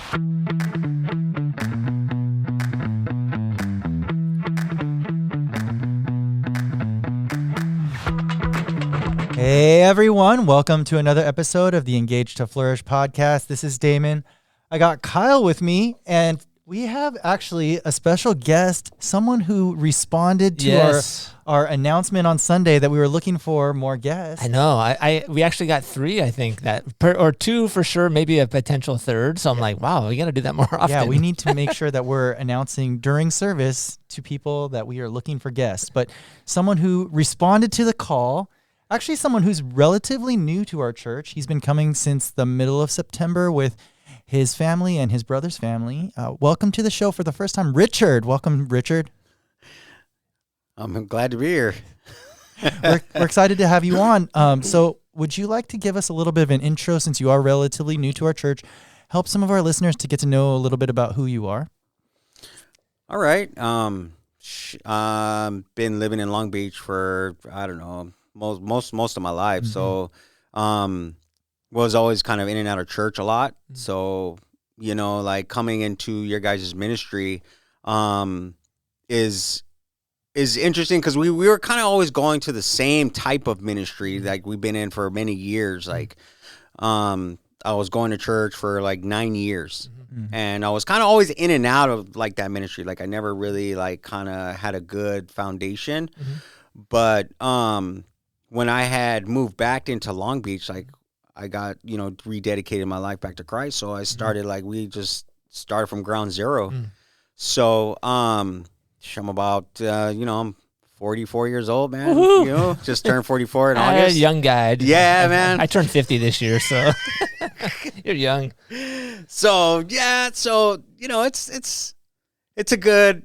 Hey everyone, welcome to another episode of the Engage to Flourish podcast. This is Damon. I got Kyle with me, and we have actually a special guest, someone who responded to our announcement on Sunday that we were looking for more guests. I know. We actually got 3, I think, or 2 for sure, maybe a potential third. So I'm like, wow, we got to do that more often. Yeah, we need to make sure that we're announcing during service to people that we are looking for guests. But someone who responded to the call, actually someone who's relatively new to our church. He's been coming since the middle of September with his family and his brother's family. Welcome to the show for the first time, Richard. Welcome, Richard. I'm glad to be here. We're excited to have you on. So would you like to give us a little bit of an intro, since you are relatively new to our church, help some of our listeners to get to know a little bit about who you are? All right. Been living in Long Beach for, I don't know, most of my life. Mm-hmm. So was always kind of in and out of church a lot. Mm-hmm. So, like coming into your guys' ministry is interesting, because we were kind of always going to the same type of ministry like we've been in for many years. Like I was going to church for like 9 years. Mm-hmm. And I was kind of always in and out of like that ministry. Like I never really like kind of had a good foundation. Mm-hmm. But when I had moved back into Long Beach, like I got, rededicated my life back to Christ. So I started we just started from ground zero. Mm. So I'm about, I'm 44 years old, man. Woo-hoo. Just turned 44 in August. Young guy. Yeah, man. I turned 50 this year, so you're young. So yeah, it's a good,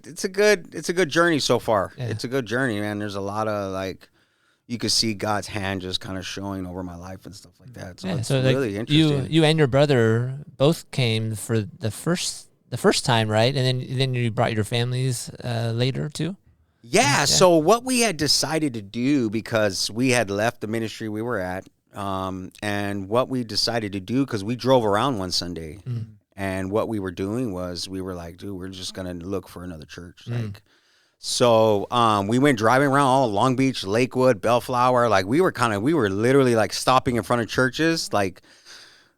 it's a good journey so far. Yeah. It's a good journey, man. There's a lot of you could see God's hand just kind of showing over my life and stuff like that. So it's really interesting. You and your brother both came for the first time, right? And then you brought your families later too? Yeah, so what we had decided to do, because we had left the ministry we were at, and what we decided to do, because we drove around one Sunday, and what we were doing was we were like, dude, we're just going to look for another church. So we went driving around all Long Beach, Lakewood, Bellflower. We were literally stopping in front of churches,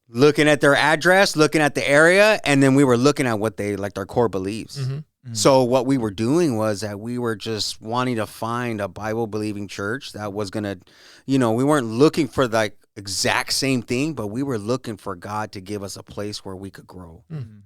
looking at their address, looking at the area, and then we were looking at what they their core beliefs. Mm-hmm. Mm-hmm. So what we were doing was that we were just wanting to find a Bible believing church that was gonna, we weren't looking for the exact same thing, but we were looking for God to give us a place where we could grow. Mm-hmm.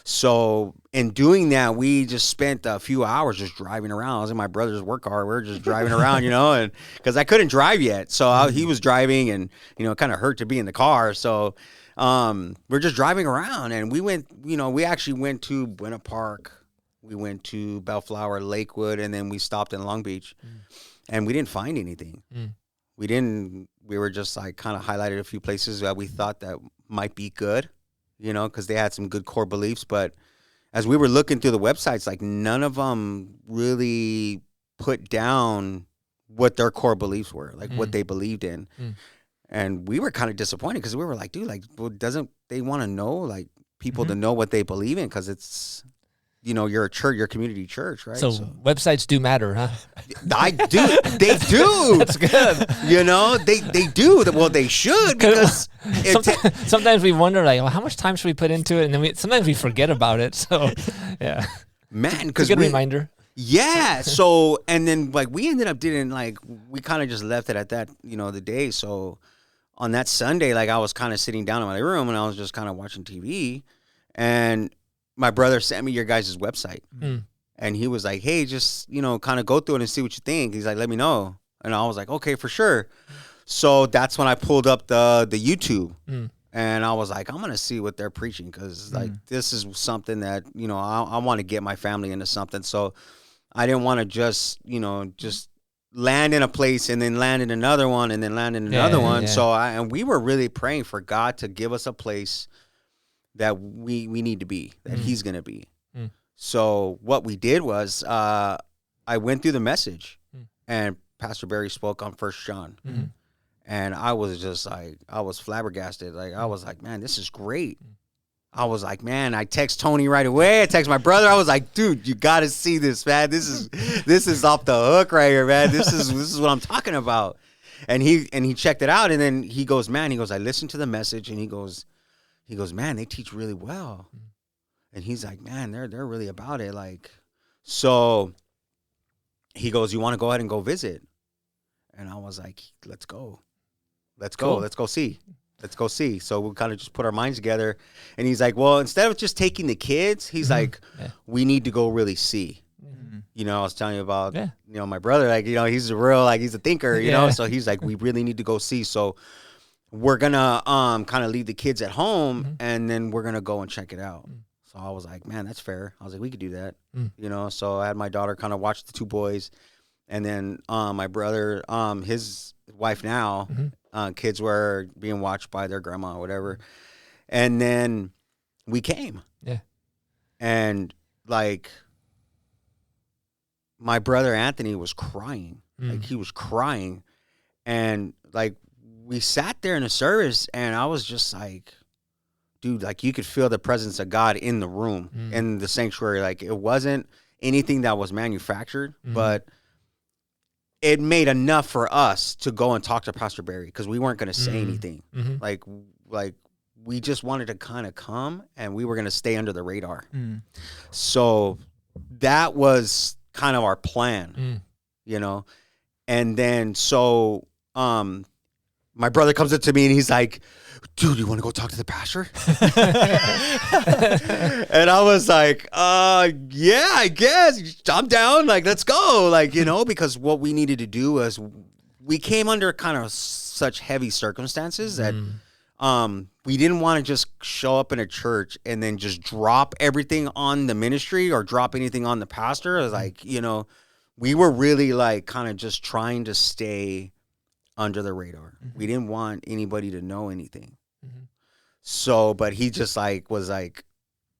So in doing that, we just spent a few hours just driving around. I was in my brother's work car. We were just driving around, and because I couldn't drive yet. So he was driving, and, it kind of hurt to be in the car. So we're just driving around, and we went, we actually went to Buena Park. We went to Bellflower, Lakewood, and then we stopped in Long Beach, and we didn't find anything. We were just kind of highlighted a few places that we thought that might be good. Because they had some good core beliefs. But as we were looking through the websites, none of them really put down what their core beliefs were, what they believed in. And we were kind of disappointed, because we were like, dude, doesn't they want to know, people to know what they believe in? Because it's, you're a church, you're a community church, right? So websites do matter, huh? I do. They do. That's good. They do. Well, they should, because sometimes we wonder, how much time should we put into it? And then sometimes we forget about it. So, yeah. Man, because it's a good reminder. Yeah. So, and then we ended up we kind of just left it at that, the day. So on that Sunday, I was kind of sitting down in my room, and I was just kind of watching TV, and my brother sent me your guys' website. And he was like, hey, just, kind of go through it and see what you think. He's like, let me know. And I was like, okay, for sure. So that's when I pulled up the YouTube. And I was like, I'm going to see what they're preaching, because this is something that, I want to get my family into something. So I didn't want to just land in a place and then land in another one and then land in another one. Yeah. So and we were really praying for God to give us a place that we need to be, that he's going to be. So what we did was I went through the message, and Pastor Barry spoke on 1 John. And I was just like, I was flabbergasted. Like, I was like, man, this is great. I was like, man, I text Tony right away. I text my brother. I was like, dude, you got to see this, man. This is off the hook right here, man. This is what I'm talking about. And he checked it out, and then he goes, I listened to the message, and he goes, man, they teach really well. And he's like, man, they're really about it. Like, so he goes, you want to go ahead and go visit? And I was like, let's go. Cool. Let's go see. So we kind of just put our minds together. And he's like, well, instead of just taking the kids, he's like, we need to go really see. You know, I was telling you about, you know, my brother, like, you know, he's he's a thinker, you know, so he's like, we really need to go see. So we're going to kind of leave the kids at home, and then we're going to go and check it out. So I was like, man, that's fair. I was like, we could do that, you know. So I had my daughter kind of watch the two boys. And then my brother, his wife now, kids were being watched by their grandma or whatever. And then we came. Yeah. And, like, my brother Anthony was crying. Like, he was crying. And, like, we sat there in the service, and I was just like, dude, like, you could feel the presence of God in the room, in the sanctuary. Like, it wasn't anything that was manufactured, but it made enough for us to go and talk to Pastor Barry, because we weren't going to say anything. Like we just wanted to kind of come, and we were going to stay under the radar. So that was kind of our plan, you know? And then, so, my brother comes up to me and he's like, dude, you want to go talk to the pastor? And I was like, yeah, I guess I'm down. Like, let's go. Like, you know, because what we needed to do was, we came under kind of such heavy circumstances that we didn't want to just show up in a church and then just drop everything on the ministry or drop anything on the pastor. It was like, you know, we were really like kind of just trying to stay under the radar. We didn't want anybody to know anything. So, but he just like was like,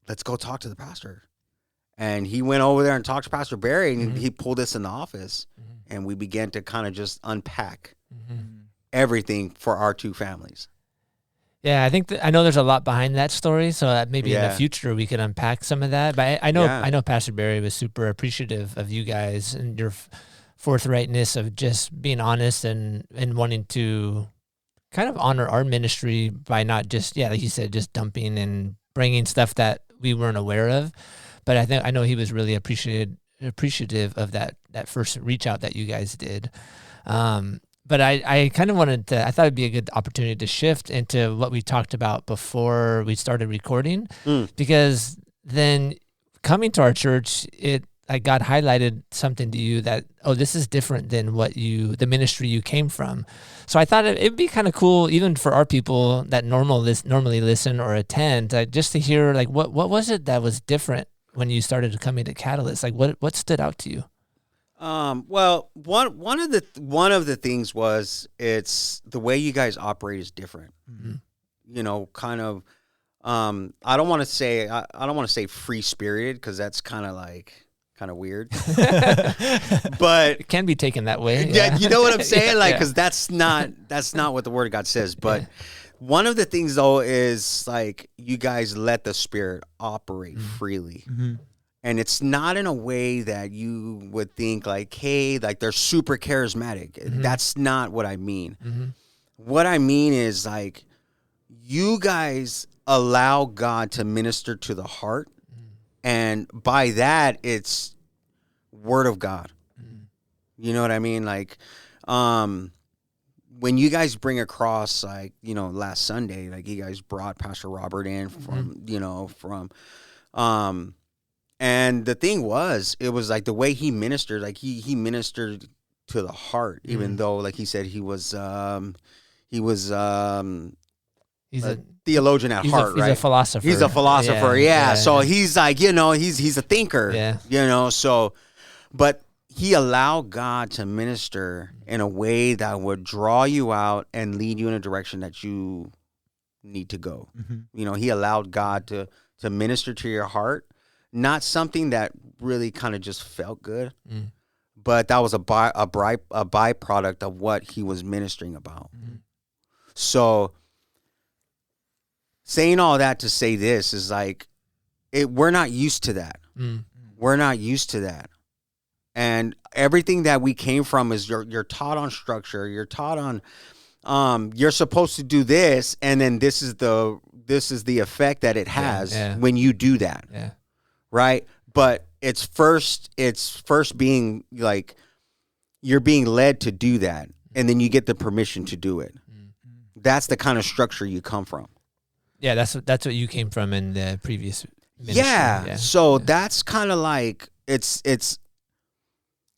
let's go talk to the pastor. And he went over there and talked to Pastor Barry, and he pulled us in the office, and we began to kind of just unpack everything for our two families. Yeah, I think I know there's a lot behind that story, so that maybe in the future we could unpack some of that. But I know Pastor Barry was super appreciative of you guys and your forthrightness of just being honest and wanting to kind of honor our ministry by not just, like you said, just dumping and bringing stuff that we weren't aware of. But I know he was really appreciative of that first reach out that you guys did. But I kind of wanted to, I thought it'd be a good opportunity to shift into what we talked about before we started recording, because then coming to our church, God highlighted something to you that, this is different than the ministry you came from. So I thought it'd be kind of cool, even for our people that normally listen or attend, just to hear, like, what was it that was different when you started coming to Catalyst? Like, what stood out to you? Well, one of the things was, it's the way you guys operate is different. You know, kind of, I don't want to say free spirited, because that's kind of weird, but it can be taken that way. Yeah, you know what I'm saying? Like, because that's not what the Word of God says. But one of the things, though, is like, you guys let the Spirit operate freely. And it's not in a way that you would think like, hey, like they're super charismatic. That's not what I mean. What I mean is, like, you guys allow God to minister to the heart. And by that, it's Word of God. You know what I mean? Like, when you guys bring across, like, you know, last Sunday, like, you guys brought Pastor Robert in from, and the thing was, it was like the way he ministered, like he ministered to the heart, even though, like he said, he's a theologian at heart, right? He's a philosopher. He's a philosopher, So he's like, you know, he's a thinker, you know. So, but he allowed God to minister in a way that would draw you out and lead you in a direction that you need to go. You know, he allowed God to minister to your heart, not something that really kind of just felt good, but that was a byproduct of what he was ministering about. Mm-hmm. So saying all that to say this is like, we're not used to that. Mm. We're not used to that. And everything that we came from is you're taught on structure. You're taught on, you're supposed to do this. And then this is the effect that it has when you do that. Yeah. Right. But it's first being like, you're being led to do that. And then you get the permission to do it. Mm-hmm. That's the kind of structure you come from. Yeah. That's what you came from in the previous ministry. Yeah. So that's kind of like, it's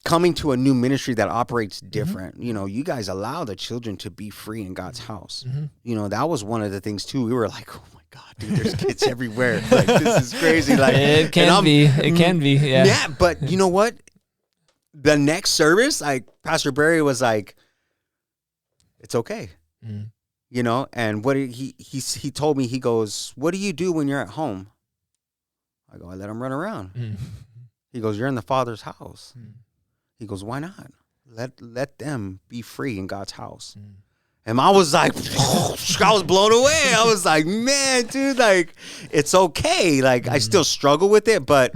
coming to a new ministry that operates different. Mm-hmm. You know, you guys allow the children to be free in God's house. Mm-hmm. You know, that was one of the things too. We were like, oh my God, dude, there's kids everywhere. Like, this is crazy. Like, it can be. Yeah. Yeah. But you know what? The next service, like Pastor Barry was like, it's okay. Mm. You know, and what he told me, he goes, what do you do when you're at home? I go, I let them run around. Mm. He goes, you're in the Father's house. Mm. He goes, why not? Let them be free in God's house. Mm. And I was like, I was blown away. I was like, man, dude, like, it's okay. Like, I still struggle with it, but,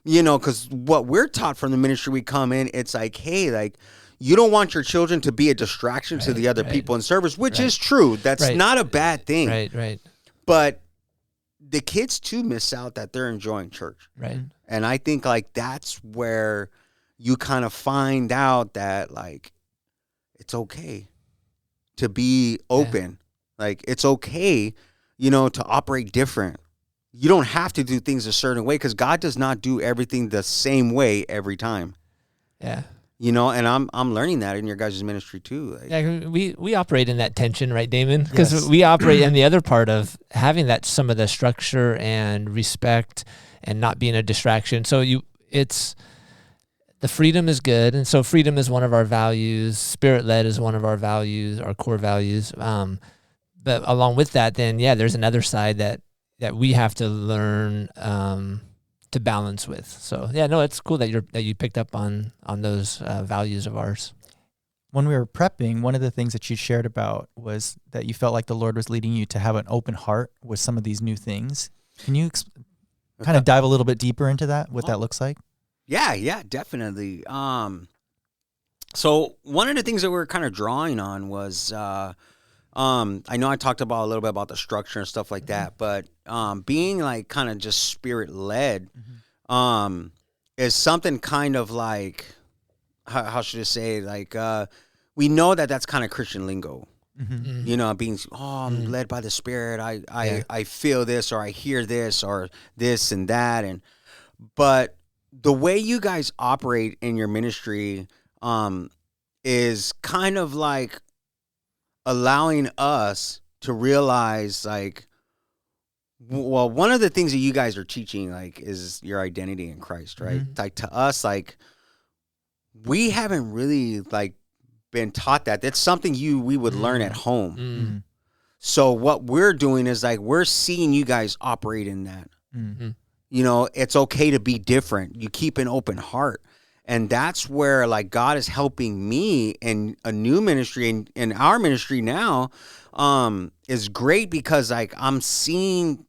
you know, because what we're taught from the ministry we come in, it's like, hey, like, you don't want your children to be a distraction to the other people in service, which is true. That's not a bad thing. Right. But the kids, too, miss out that they're enjoying church. Right. And I think, like, that's where you kind of find out that, like, it's okay to be open. Yeah. Like, it's okay, you know, to operate different. You don't have to do things a certain way because God does not do everything the same way every time. Yeah. You know, and I'm learning that in your guys' ministry too. Like, yeah, we operate in that tension, right, Damon? Because we operate in the other part of having that some of the structure and respect and not being a distraction. So the freedom is good, and so freedom is one of our values. Spirit-led is one of our values, our core values. But along with that, then there's another side that we have to learn to balance with. So it's cool that you picked up on those values of ours. When we were prepping, one of the things that you shared about was that you felt like the Lord was leading you to have an open heart with some of these new things. Can you kind of dive a little bit deeper into that, what that looks like? Yeah, definitely. So one of the things that we're kind of drawing on was, I know I talked about a little bit about the structure and stuff like that, but being like kind of just spirit-led is something kind of like, how should I say, like, we know that that's kind of Christian lingo. Mm-hmm. You know, being, I'm led by the Spirit. I feel this, or I hear this, or this and that, but the way you guys operate in your ministry is kind of like allowing us to realize, like, well, one of the things that you guys are teaching, like, is your identity in Christ, right? Mm-hmm. Like, to us, like, we haven't really, like, been taught that. That's something we would learn at home. Mm-hmm. So what we're doing is, like, we're seeing you guys operate in that. Mm-hmm. You know, it's okay to be different. You keep an open heart. And that's where, like, God is helping me in a new ministry, and in our ministry now is great because, like, I'm seeing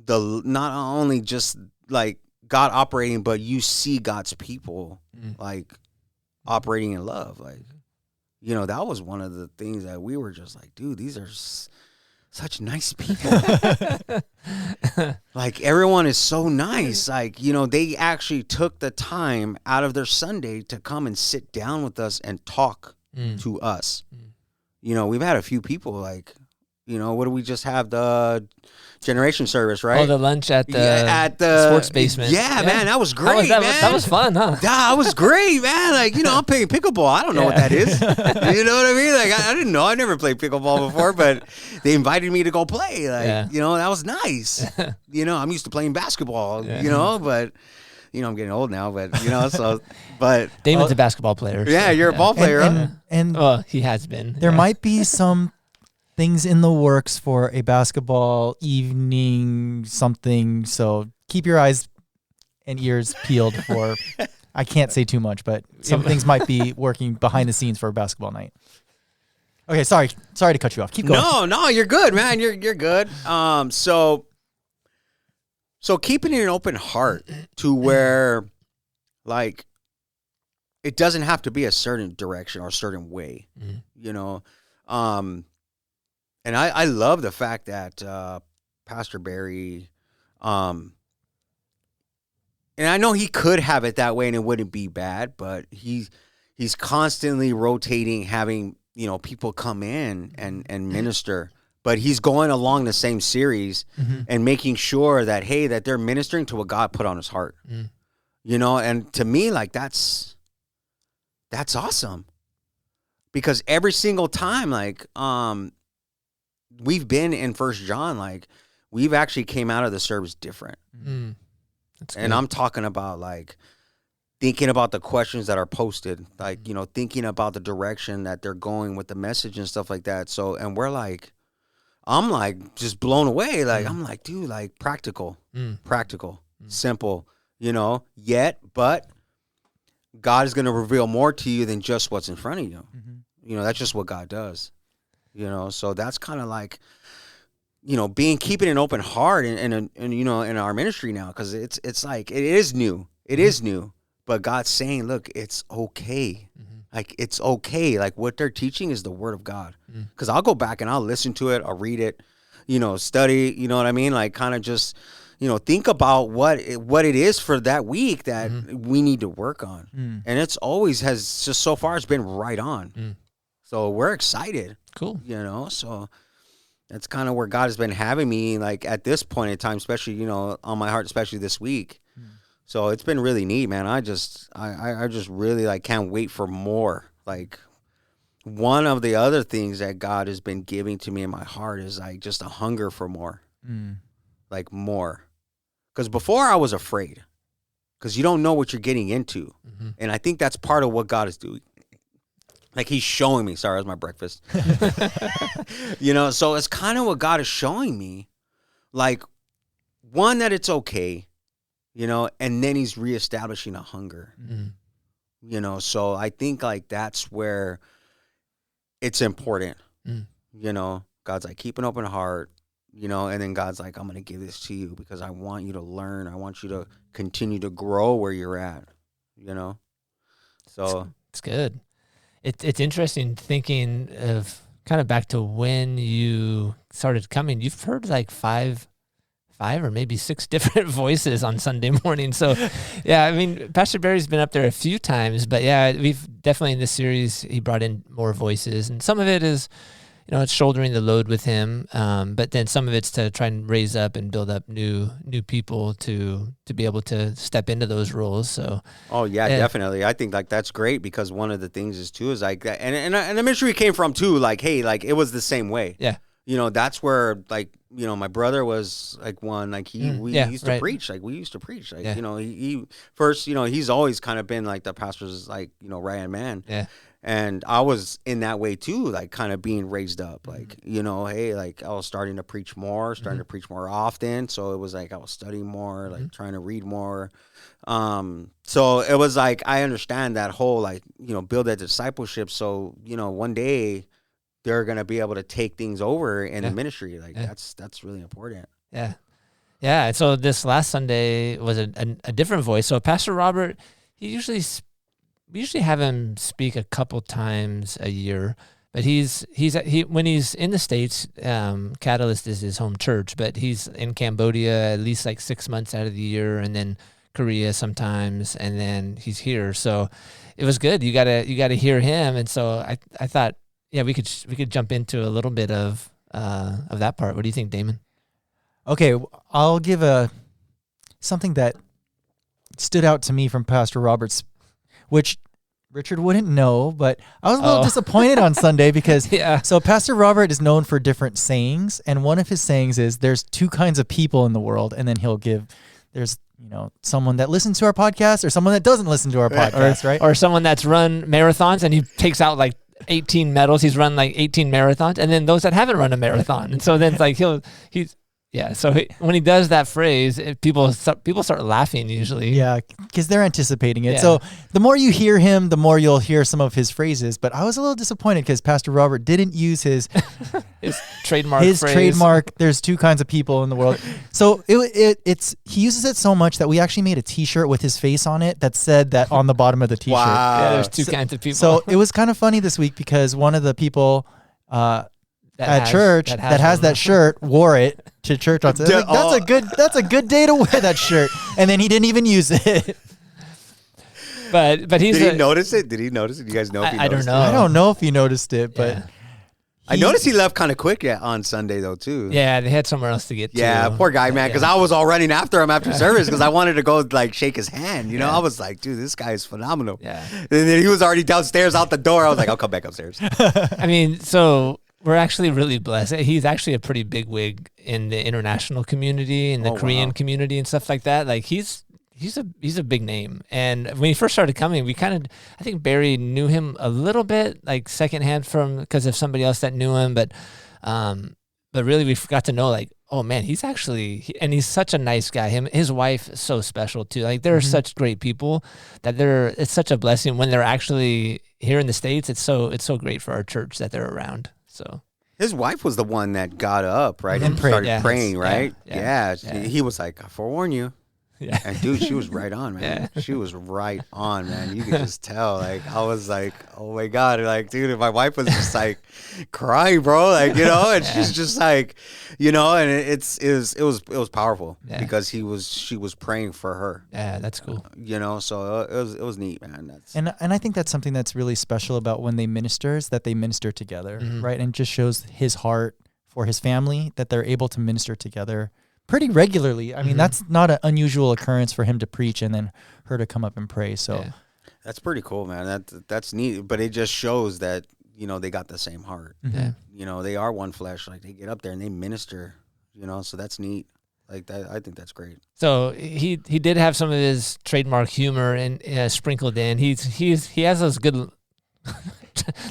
not only just, like, God operating, but you see God's people, like, operating in love. Like, you know, that was one of the things that we were just like, dude, these are such nice people. Like, everyone is so nice. Like, you know, they actually took the time out of their Sunday to come and sit down with us and talk to us. You know, we've had a few people, like, you know, what do we just have? The generation service, right? Oh, the lunch at the sports basement. Yeah, man, that was great, man. That was fun, huh? That was great, man. Like, you know, I'm playing pickleball. I don't know what that is. You know what I mean? Like, I didn't know. I never played pickleball before, but they invited me to go play. Like, you know, that was nice. You know, I'm used to playing basketball, you know, but, you know, I'm getting old now, but, you know, so, but. Damon's a basketball player. So, yeah, you're a ball player. And he has been. There might be some things in the works for a basketball evening something, so keep your eyes and ears peeled for I can't say too much, but some things might be working behind the scenes for a basketball night. Okay, sorry to cut you off. Keep going. No, you're good, man. You're good. So keeping an open heart to where, like, it doesn't have to be a certain direction or a certain way, you know. And I love the fact that Pastor Barry, and I know he could have it that way and it wouldn't be bad, but he's constantly rotating, having, you know, people come in and minister, but he's going along the same series and making sure that, hey, that they're ministering to what God put on his heart, you know. And to me, like, that's awesome, because every single time, like, we've been in 1 John, like, we've actually came out of the service different. And I'm talking about, like, thinking about the questions that are posted, like, you know, thinking about the direction that they're going with the message and stuff like that. So, and we're like, I'm like just blown away. Like, I'm like, dude, like, practical, simple, you know, but God is going to reveal more to you than just what's in front of you. You know, that's just what God does, you know. So that's kind of like, you know, keeping an open heart and you know, in our ministry now, because it's like, it is new, but God's saying, look, it's okay. Like, it's okay. Like, what they're teaching is the word of God. Because I'll go back and I'll listen to it, I'll read it, you know, study, you know what I mean? Like, kind of just, you know, think about what it is for that week that we need to work on. And it's always has just so far it's been right on. So we're excited. Cool. You know, so that's kind of where God has been having me, like, at this point in time, especially, you know, on my heart, especially this week. So it's been really neat, man. I just really, like, can't wait for more. Like, one of the other things that God has been giving to me in my heart is, like, just a hunger for more. Like, more. Because before I was afraid, because you don't know what you're getting into. And I think that's part of what God is doing. Like, he's showing me. Sorry, that was my breakfast. You know, so it's kind of what God is showing me. Like, one, that it's okay, you know, and then he's reestablishing a hunger. You know, so I think, like, that's where it's important. You know, God's like, keep an open heart, you know, and then God's like, I'm going to give this to you because I want you to learn. I want you to continue to grow where you're at, you know. So it's good. It's interesting thinking of kind of back to when you started coming. You've heard like five or maybe 6 different voices on Sunday morning. So, yeah, I mean, Pastor Barry's been up there a few times, but yeah, we've definitely in this series, he brought in more voices, and some of it is, you know, it's shouldering the load with him. But then some of it's to try and raise up and build up new people to be able to step into those roles. So, oh yeah, definitely. I think, like, that's great, because one of the things is too is like, and the ministry came from too, like, hey, like, it was the same way. Yeah. You know, that's where, like, you know, my brother was like one, like, we used to preach, like, you know, he first, you know, he's always kind of been like the pastor's, like, you know, right-hand man. Yeah. And I was in that way too, like, kind of being raised up, like, you know, hey, like, I was starting to preach more often. So it was like I was studying more, like, trying to read more. So it was like, I understand that whole, like, you know, build that discipleship. So, you know, one day they're going to be able to take things over in the ministry. Like, that's really important. Yeah. Yeah. And so this last Sunday was a different voice. So Pastor Robert, we usually have him speak a couple times a year, but he when he's in the States, Catalyst is his home church, but he's in Cambodia at least like 6 months out of the year, and then Korea sometimes, and then he's here. So it was good. You gotta hear him. And so I thought, yeah, we could jump into a little bit of that part. What do you think, Damon? Okay, I'll give something that stood out to me from Pastor Robert's, which Richard wouldn't know, but I was a little disappointed on Sunday because so Pastor Robert is known for different sayings, and one of his sayings is there's 2 kinds of people in the world, and then there's, you know, someone that listens to our podcast or someone that doesn't listen to our podcast, right? Or someone that's run marathons and he takes out like 18 medals. He's run like 18 marathons, and then those that haven't run a marathon. And so then it's like Yeah, so when he does that phrase, people start laughing usually. Yeah, because they're anticipating it. Yeah. So the more you hear him, the more you'll hear some of his phrases. But I was a little disappointed because Pastor Robert didn't use his trademark his phrase. trademark. There's two kinds of people in the world. So it's he uses it so much that we actually made a T-shirt with his face on it that said that on the bottom of the T-shirt. Wow. Yeah, there's two kinds of people. So it was kind of funny this week because one of the people at church that has that shirt wore it to church on Sunday. That's a good day to wear that shirt. And then he didn't even use it. But did he notice it? Did he notice it? You guys know if he I don't noticed know. I don't know if he noticed it, but Yeah. I noticed he left kind of quick on Sunday though too. Yeah, they had somewhere else to get to. Yeah, poor guy, man. Because I was all running after him after service because I wanted to go like shake his hand. You know, I was like, dude, this guy is phenomenal. Yeah. And then he was already downstairs out the door. I was like, I'll come back upstairs. I mean, so we're actually really blessed. He's actually a pretty big wig in the international community and the Korean community and stuff like that. Like he's a big name. And when he first started coming, I think Barry knew him a little bit, like secondhand because of somebody else that knew him. But really we got to know like, oh man, he's such a nice guy. His wife is so special too. Like they're such great people that it's such a blessing when they're actually here in the States. It's so great for our church that they're around. So his wife was the one that got up, right? And started praying, right? Yeah. He was like, I forewarn you. Yeah. And dude, she was right on, man. Yeah. She was right on, man. You could just tell. Like I was like, oh my God. Like, dude, my wife was just like crying, bro. Like, you know, and she's just like, you know, and it was powerful because she was praying for her. Yeah, that's cool. You know, so it was neat, man. And I think that's something that's really special about when they minister is that they minister together, right? And just shows his heart for his family that they're able to minister together pretty regularly. I mean, that's not an unusual occurrence for him to preach and then her to come up and pray. So that's pretty cool, man. That's neat. But it just shows that, you know, they got the same heart. Yeah. You know, they are one flesh. Like they get up there and they minister, you know, so that's neat. Like that, I think that's great. So he did have some of his trademark humor and sprinkled in. He has those good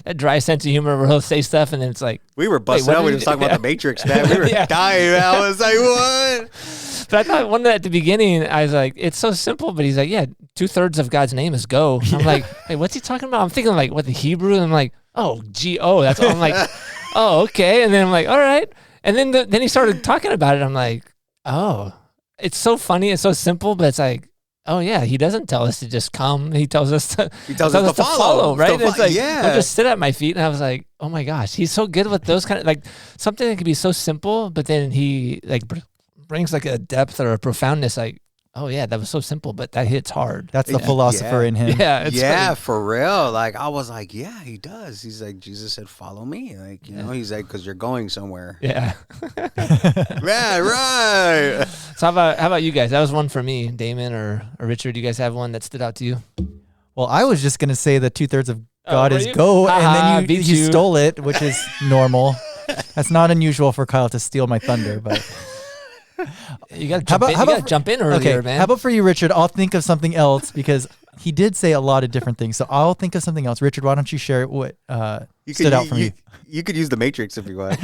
that dry sense of humor where he'll say stuff and then it's like we were busting up. We were talking about the Matrix, man. We were dying. Man. I was like, what? But I thought one at the beginning, I was like, it's so simple. But he's like, yeah, 2/3 of God's name is go. I'm like, hey, what's he talking about? I'm thinking like what the Hebrew. And I'm like, oh, G-O. That's all. I'm like, oh, okay. And then I'm like, all right. And then he started talking about it. I'm like, oh, it's so funny. It's so simple, but it's like, oh yeah, he doesn't tell us to just come. He tells us to follow, right? It's like, don't just sit at my feet. And I was like, oh my gosh, he's so good with those kind of like something that could be so simple, but then he like brings like a depth or a profoundness. Like, oh yeah, that was so simple, but that hits hard. That's the philosopher in him. Yeah, for real. Like I was like, yeah, he does. He's like, Jesus said, follow me. Like, you know, he's like, because you're going somewhere. Yeah. Yeah, right. So how about you guys? That was one for me, Damon or Richard. Do you guys have one that stood out to you? Well, I was just going to say that 2/3 of God is go, and then you stole it, which is normal. That's not unusual for Kyle to steal my thunder, but you got to jump in earlier, man. How about for you, Richard? I'll think of something else because he did say a lot of different things. So I'll think of something else. Richard, why don't you share what stood out for you? You could use the Matrix if you want.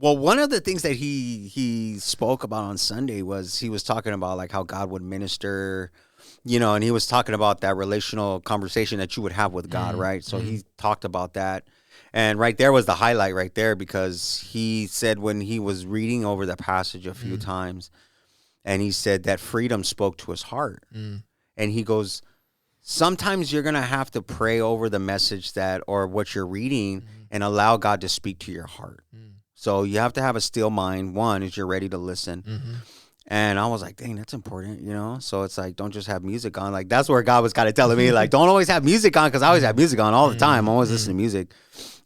Well, one of the things that he spoke about on Sunday was he was talking about like how God would minister, you know, and he was talking about that relational conversation that you would have with God, right? So he talked about that. And right there was the highlight right there because he said when he was reading over the passage a few times and he said that freedom spoke to his heart. And he goes, sometimes you're going to have to pray over the message or what you're reading and allow God to speak to your heart. So you have to have a still mind. One is you're ready to listen. And I was like, dang, that's important, you know? So it's like, don't just have music on. Like, that's where God was kind of telling me, like, don't always have music on because I always have music on all the time. I always listen to music.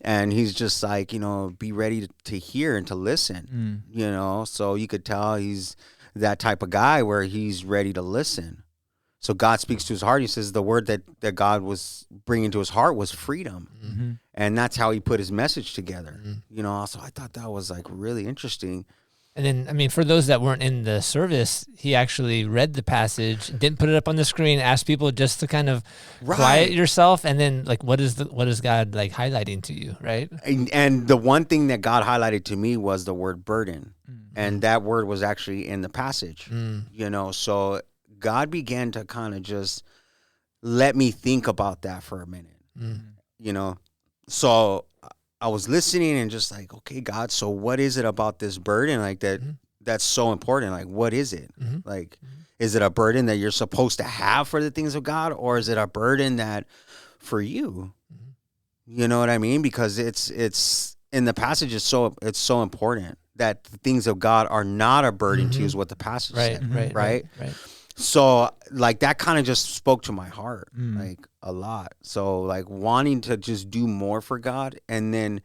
And he's just like, you know, be ready to hear and to listen, you know? So you could tell he's that type of guy where he's ready to listen. So God speaks to his heart. He says the word that God was bringing to his heart was freedom. And that's how he put his message together, you know? So I thought that was like really interesting. And then, I mean, for those that weren't in the service, he actually read the passage, didn't put it up on the screen, asked people just to kind of quiet yourself. And then, like, what is God like highlighting to you, right? And the one thing that God highlighted to me was the word burden. And that word was actually in the passage, you know. So God began to kind of just let me think about that for a minute, you know. So I was listening and just like, okay, God, so what is it about this burden like that that's so important? Like, what is it? Like, is it a burden that you're supposed to have for the things of God, or is it a burden that for you? You know what I mean? Because it's in the passage, it's so important that the things of God are not a burden to you, is what the passage said, right? So like that kind of just spoke to my heart like a lot. So like wanting to just do more for God, and then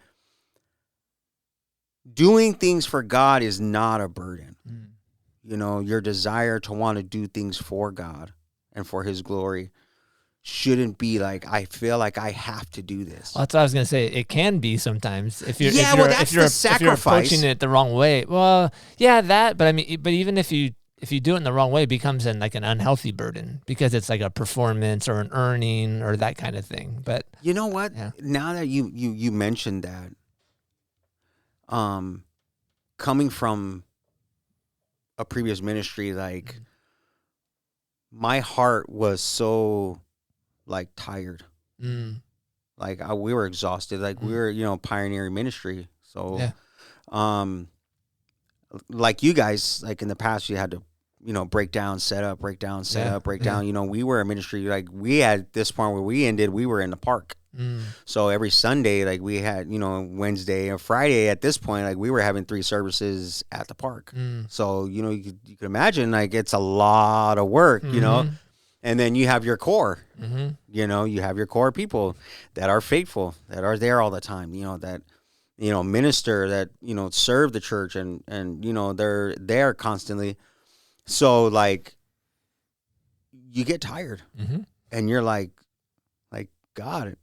doing things for God is not a burden. You know, your desire to want to do things for God and for his glory shouldn't be like, I feel like I have to do this. Well, that's what I was going to say. It can be sometimes if you're that's the sacrifice. If you're approaching it the wrong way. Well, yeah, that, but I mean, but even if you do it in the wrong way, it becomes an unhealthy burden because it's like a performance or an earning or that kind of thing. But you know what? Yeah. Now that you mentioned that, coming from a previous ministry, like my heart was so like tired. Like we were exhausted. Like we were, you know, pioneering ministry. So, like you guys, like in the past, you had to, you know, break down, set up, break down, set up, break down. You know, we were a ministry, like we had this point where we ended, we were in the park. So every Sunday, like we had, you know, Wednesday and Friday at this point, like we were having 3 services at the park. So, you know, you can imagine like it's a lot of work, you know, and then you have your core, you know, you have your core people that are faithful, that are there all the time, you know, that, you know, minister, that, you know, serve the church and, you know, they're there constantly. So like you get tired and you're like, God,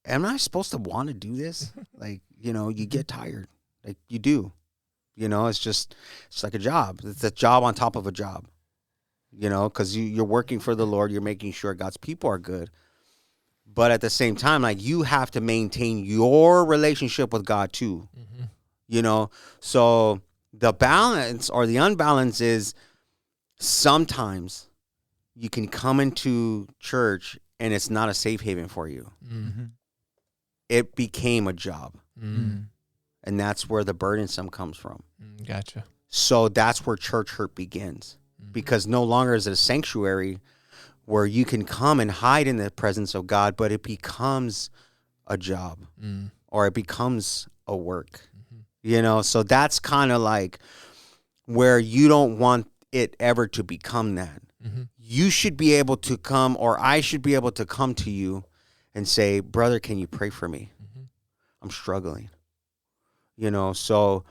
am I supposed to want to do this? Like, you know, you get tired, like you do, you know, it's like a job. It's a job on top of a job, you know, because you're working for the Lord. You're making sure God's people are good. But at the same time, like you have to maintain your relationship with God too, you know. So the balance or the unbalance is sometimes you can come into church and it's not a safe haven for you. It became a job. And that's where the burdensome comes from. Gotcha. So that's where church hurt begins. Because no longer is it a sanctuary where you can come and hide in the presence of God, but it becomes a job or it becomes a work. You know, so that's kind of like where you don't want it ever to become that. You should be able to come, or I should be able to come to you and say, brother, can you pray for me? I'm struggling. You know, so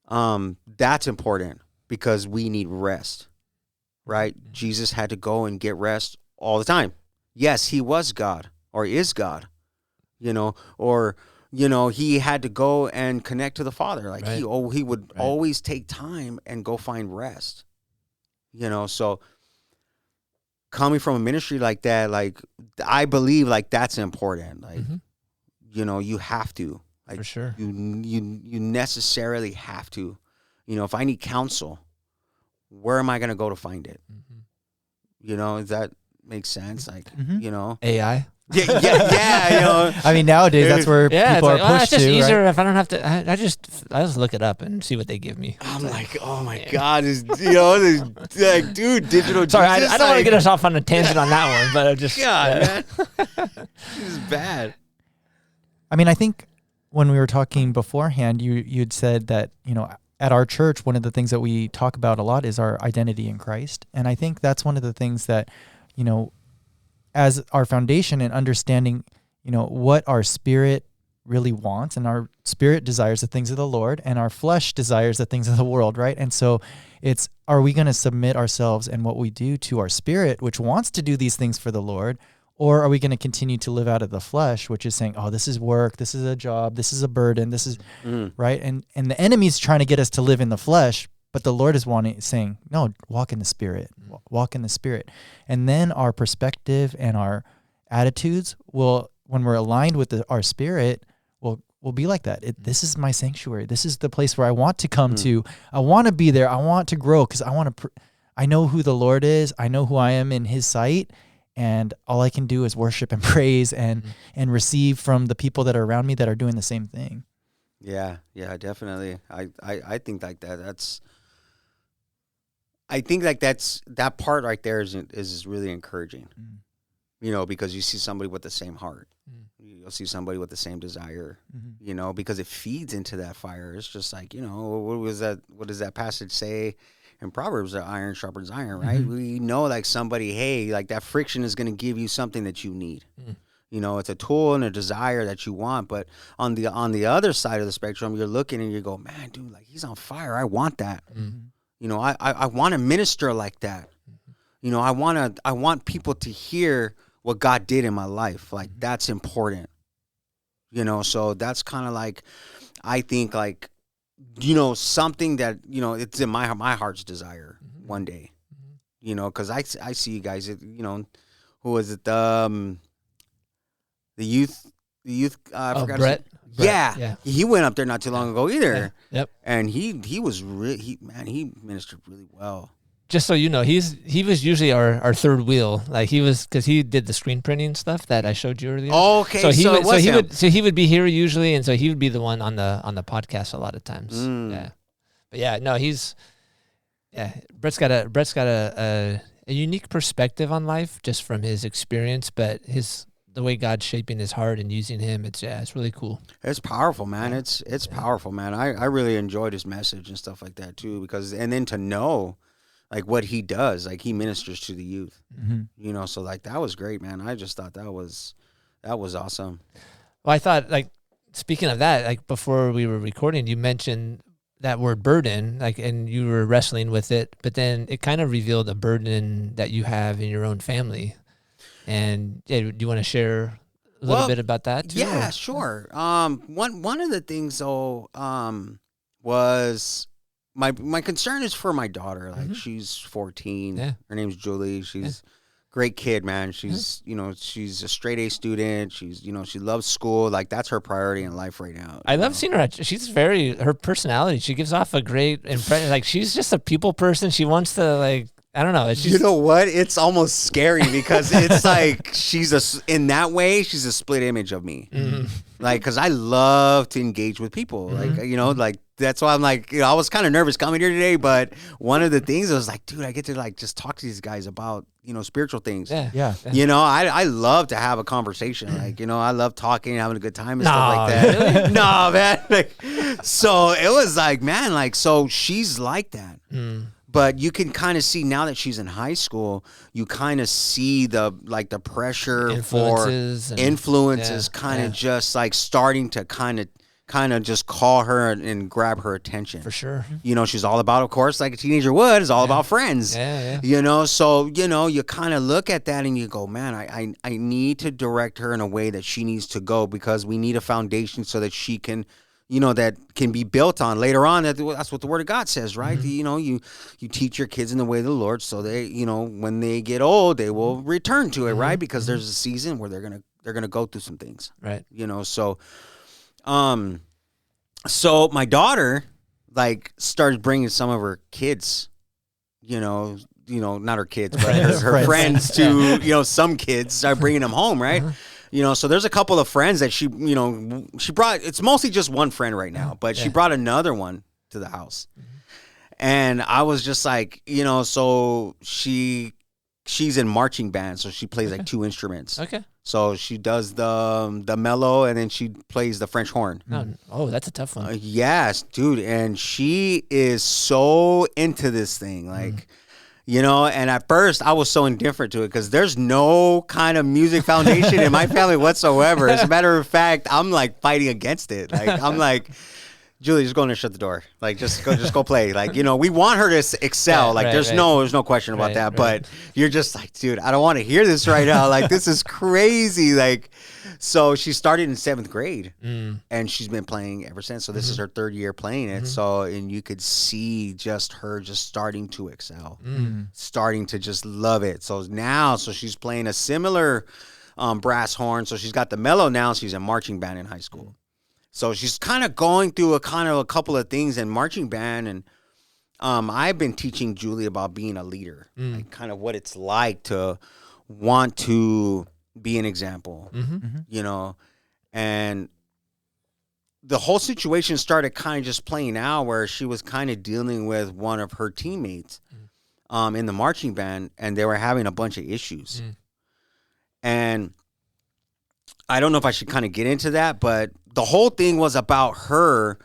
that's important because we need rest, right? Jesus had to go and get rest all the time. Yes, he was God or is God, you know, or, you know, he had to go and connect to the Father. Like he would always take time and go find rest, you know, so coming from a ministry like that, like I believe like that's important. Like, you know, you have to, like, for sure. You necessarily have to, you know, if I need counsel, where am I going to go to find it? You know, if that makes sense. Like, you know, AI. Yeah, you know. I mean, nowadays that's where people are pushed it's just to. easier Right? if I don't have to. I just look it up and see what they give me. I'm like, oh my God, you know, like, dude, digital. Sorry, I don't want to get us off on a tangent on that one, but I just man, this is bad. I mean, I think when we were talking beforehand, you'd said that, you know, at our church, one of the things that we talk about a lot is our identity in Christ, and I think that's one of the things that, you know, as our foundation and understanding, you know, what our spirit really wants, and our spirit desires the things of the Lord and our flesh desires the things of the world, right? And so it's, are we going to submit ourselves and what we do to our spirit, which wants to do these things for the Lord, Or are we going to continue to live out of the flesh, which is saying, oh, this is work, this is a job, this is a burden, this is right. And the enemy's trying to get us to live in the flesh, but the Lord is saying, no, walk in the Spirit, walk in the Spirit. And then our perspective and our attitudes will, when we're aligned with our spirit, will be like that. This is my sanctuary. This is the place where I want to come to. I want to be there. I want to grow because I want to. I know who the Lord is. I know who I am in His sight, and all I can do is worship and praise and receive from the people that are around me that are doing the same thing. Yeah, definitely. I think like that. I think like that part right there is really encouraging. You know, because you see somebody with the same heart. You'll see somebody with the same desire, you know, because it feeds into that fire. It's just like, you know, what does that passage say in Proverbs, that iron sharpens iron, right? We know like somebody, hey, like that friction is going to give you something that you need. You know, it's a tool and a desire that you want. But on the other side of the spectrum, you're looking and you go, man, dude, like he's on fire. I want that. You know, I want to minister like that. You know, I want people to hear what God did in my life. Like that's important, you know? So that's kind of like, I think like, you know, something that, you know, it's in my heart's desire one day, you know, cause I see you guys, you know, who was it? The youth, I forgot. Brett. Yeah. He went up there not too long ago either. Yep. And he was he ministered really well. Just so you know, he was usually our third wheel. Like he was, because he did the screen printing stuff that I showed you earlier. Oh, okay. So he would be here usually, and so he would be the one on the podcast a lot of times. Yeah, but yeah, no, Brett's got a unique perspective on life just from his experience, but the way God's shaping his heart and using him, it's really cool. It's powerful, man. It's powerful, man. I really enjoyed his message and stuff like that too, and then to know. Like what he does, like he ministers to the youth, you know. So like that was great, man. I just thought that was awesome. Well, I thought like speaking of that, like before we were recording, you mentioned that word burden, like, and you were wrestling with it, but then it kind of revealed a burden that you have in your own family. And do you want to share a little bit about that too? Yeah, sure. One of the things though, was. My concern is for my daughter. Like she's 14. Yeah. Her name's Julie. She's a great kid, man. She's you know, she's a straight A student. She's, you know, she loves school. Like that's her priority in life right now. I love seeing her. She's her personality. She gives off a great impression. Like she's just a people person. She wants to like, I don't know. It's just, you know what? It's almost scary because it's like in that way, she's a split image of me. Like, cause I love to engage with people. Like, you know, like that's why I'm like, you know, I was kind of nervous coming here today, but one of the things I was like, dude, I get to like just talk to these guys about, you know, spiritual things. Yeah. You know, I love to have a conversation. Like, you know, I love talking and having a good time and stuff like that. Really? No, man. Like, so it was like, man, like, so she's like that. But you can kind of see now that she's in high school, you kind of see the pressure influences kind of just like starting to kind of just call her and grab her attention. For sure. You know, she's all about, of course, like a teenager would, is all about friends. Yeah. You know, so, you know, you kind of look at that and you go, man, I need to direct her in a way that she needs to go, because we need a foundation so that she can, you know, that can be built on later on. That's what the Word of God says, right? You know, you teach your kids in the way of the Lord, so they, you know, when they get old, they will return to it, right? Because there's a season where they're gonna go through some things, right? You know, so, so my daughter like started bringing some of her kids, you know, not her kids, but her friends to, you know, some kids start bringing them home, right? You know, so there's a couple of friends that she brought. It's mostly just one friend right now, but she brought another one to the house. And I was just like, you know, so she's in marching band, so she plays like two instruments. Okay. So she does the mellow, and then she plays the French horn. Oh, that's a tough one. Yes, dude. And she is so into this thing, like. You know, and at first I was so indifferent to it because there's no kind of music foundation in my family whatsoever. As a matter of fact, I'm like fighting against it. Like, I'm like, Julie, just go in and shut the door. Like, just go play. Like, we want her to excel. Like, there's no question about that. But you're just like, dude, I don't want to hear this right now. Like, this is crazy. Like, so she started in 7th grade, and she's been playing ever since. So this is her 3rd year playing it. So, and you could see just her just starting to excel, starting to just love it. So now, she's playing a similar brass horn. So she's got the mellow now. She's in marching band in high school. So she's kind of going through a couple of things in marching band, and I've been teaching Julie about being a leader, like kind of what it's like to want to be an example, and the whole situation started kind of just playing out where she was kind of dealing with one of her teammates in the marching band, and they were having a bunch of issues. And I don't know if I should kind of get into that, but the whole thing was about her.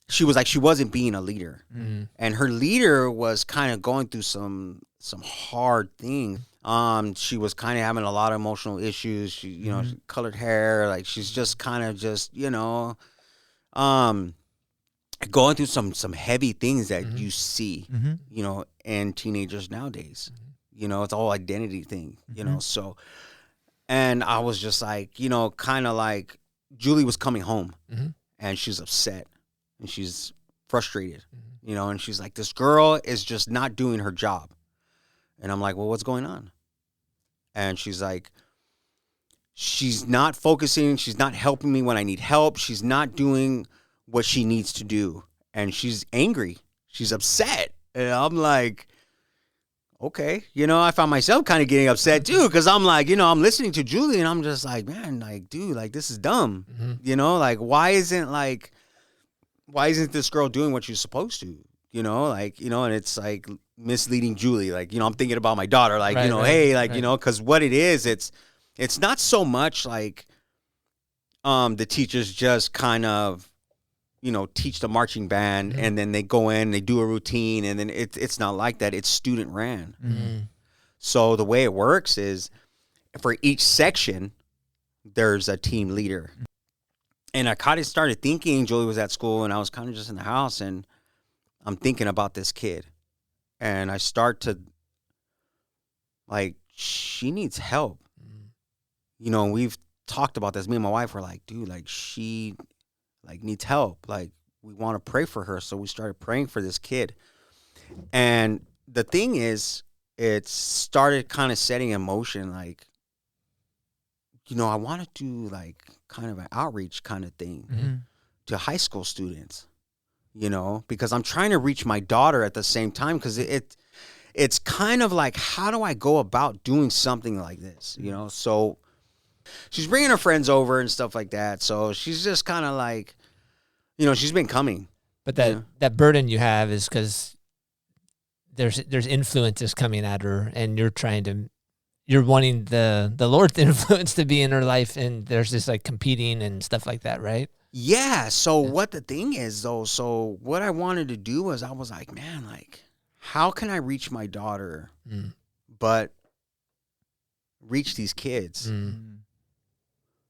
She was like, she wasn't being a leader, and her leader was kind of going through some hard things. She was kind of having a lot of emotional issues. She, she colored hair, like she's just kind of just, going through some heavy things that you see, in teenagers nowadays. It's all identity thing, so. And I was just like, kind of like Julie was coming home and she's upset and she's frustrated, and she's like, this girl is just not doing her job. And I'm like, well, what's going on? And she's like, she's not focusing. She's not helping me when I need help. She's not doing what she needs to do. And she's angry. She's upset. And I'm like, okay, I found myself kind of getting upset too, because I'm like, I'm listening to Julie and I'm just like, man, like, dude, like this is dumb, like why isn't this girl doing what she's supposed to, and it's like misleading Julie, like, I'm thinking about my daughter, like, hey, like, because what it is, it's not so much like the teachers just kind of teach the marching band and then they go in, they do a routine, and then it's not like that. It's student ran. So the way it works is for each section, there's a team leader. And I kind of started thinking, Julie was at school and I was kind of just in the house and I'm thinking about this kid. And I start to, like, she needs help. We've talked about this. Me and my wife were like, dude, like she needs help. Like, we want to pray for her. So we started praying for this kid. And the thing is, it started kind of setting in motion, like, I want to do like kind of an outreach kind of thing to high school students, because I'm trying to reach my daughter at the same time. Because it's kind of like, how do I go about doing something like this? So she's bringing her friends over and stuff like that. So she's just kind of like, she's been coming. But that burden you have is because there's influences coming at her, and you're wanting the Lord's influence to be in her life, and there's this like competing and stuff like that, right? Yeah. So what the thing is though, so what I wanted to do was, I was like, man, like, how can I reach my daughter, but reach these kids?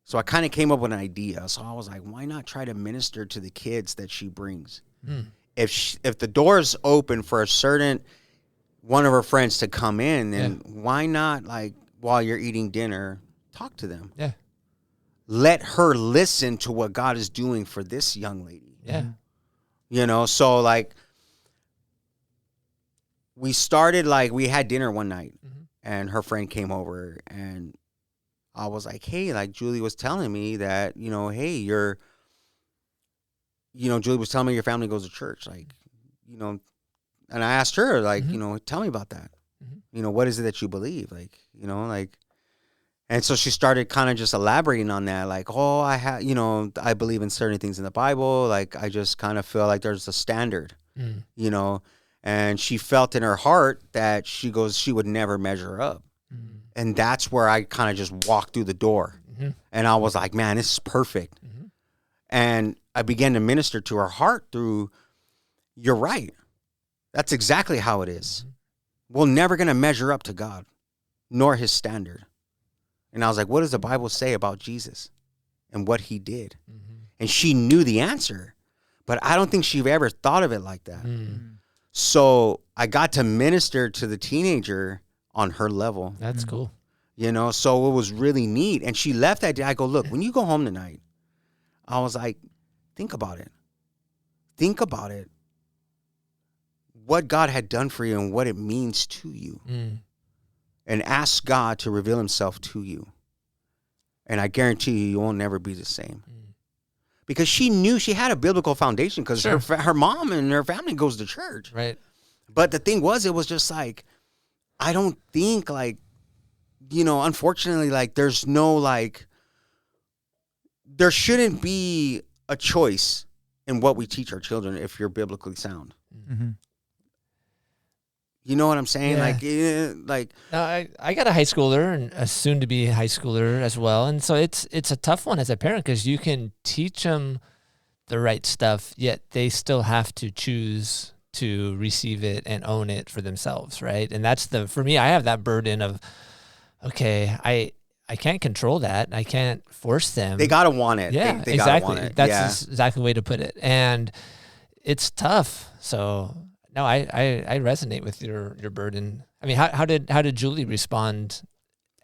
So I kind of came up with an idea. So I was like, why not try to minister to the kids that she brings? If the door's open for a certain one of her friends to come in, then why not, like, while you're eating dinner, talk to them? Yeah. Let her listen to what God is doing for this young lady. Yeah. So like we started, like, we had dinner one night and her friend came over and I was like, hey, like, Julie was telling me that, hey, Julie was telling me your family goes to church, like, and I asked her, like, tell me about that. What is it that you believe? Like, and so she started kind of just elaborating on that, like, oh, I believe in certain things in the Bible. Like, I just kind of feel like there's a standard, and she felt in her heart that she would never measure up. And that's where I kind of just walked through the door. And I was like, man, this is perfect. And I began to minister to her heart through, you're right. That's exactly how it is. We're never going to measure up to God, nor his standard. And I was like, what does the Bible say about Jesus and what he did? And she knew the answer. But I don't think she ever thought of it like that. So I got to minister to the teenager on her level. That's cool. You know, so it was really neat. And she left that day. I go, look, when you go home tonight, I was like, think about it. Think about it. What God had done for you and what it means to you. And ask God to reveal himself to you. And I guarantee you won't never be the same. Because she knew she had a biblical foundation because her mom and her family goes to church. Right. But the thing was, it was just like, I don't think like, you know, unfortunately, like there's no like, there shouldn't be a choice in what we teach our children if you're biblically sound. You know what I'm saying? Like, no, I got a high schooler and a soon-to-be high schooler as well, and so it's a tough one as a parent because you can teach them the right stuff, yet they still have to choose to receive it and own it for themselves, right? And that's for me, I have that burden of, okay, I can't control that. I can't force them. They gotta want it. Yeah, they exactly. Gotta want it. That's exactly the way to put it, and it's tough. So. No, I resonate with your burden. I mean, how did Julie respond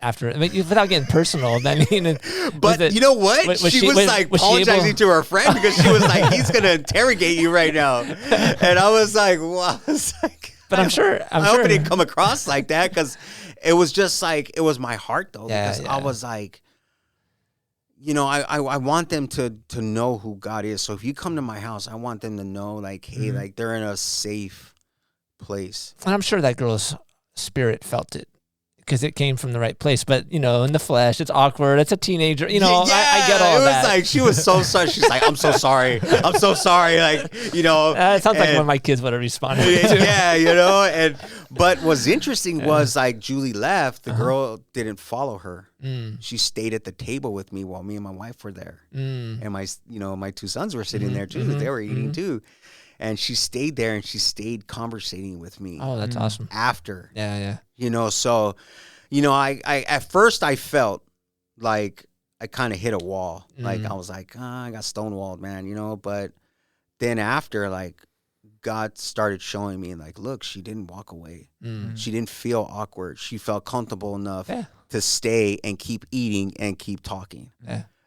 after? I mean, without getting personal. I mean, but you know what? She was apologizing to her friend because she was like, "He's gonna interrogate you right now," and I was like, "Well," but I'm sure. I hope it didn't come across like that because it was just like it was my heart though. Because I was like, you know, I want them to know who God is. So if you come to my house, I want them to know, like, hey, like they're in a safe place. And I'm sure that girl's spirit felt it because it came from the right place. But, you know, in the flesh, it's awkward. It's a teenager. You know, I get all that. It was like, she was so sorry. She's like, I'm so sorry. I'm so sorry. Like, you know. It sounds like one my kids would have responded to. Yeah, you know. But what's interesting was, like, Julie left. The girl didn't follow her. She stayed at the table with me while me and my wife were there. And my two sons were sitting there, too. They were eating, too. And she stayed there, and she stayed conversating with me. Oh, that's awesome. After. Yeah. You know, so, you know, I at first I felt like I kind of hit a wall. Like, I was like, I got stonewalled, man, you know. But then after, like, God started showing me, like, look, she didn't walk away. She didn't feel awkward. She felt comfortable enough to stay and keep eating and keep talking.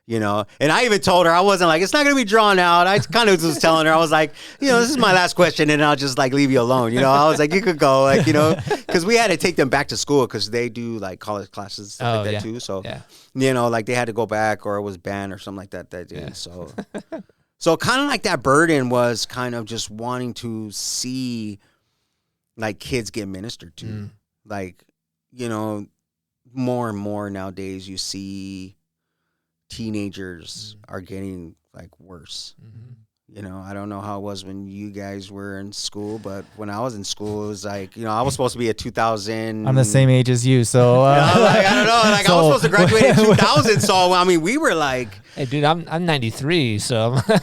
You know, and I even told her, I wasn't like, it's not going to be drawn out. I kind of was telling her, I was like, you know, this is my last question and I'll just like leave you alone. You know, I was like, you could go, like, you know, because we had to take them back to school because they do like college classes, stuff like that too. So, you know, like they had to go back or it was banned or something like that. So, so kind of like that burden was kind of just wanting to see like kids get ministered to. Like, you know, more and more nowadays you see teenagers are getting like worse. You know, I don't know how it was when you guys were in school, but when I was in school, it was like, you know, I was supposed to be a 2000. I'm the same age as you, so like, I don't know. Like, so, I was supposed to graduate in 2000, so I mean, we were like, hey, dude, I'm 93, so. So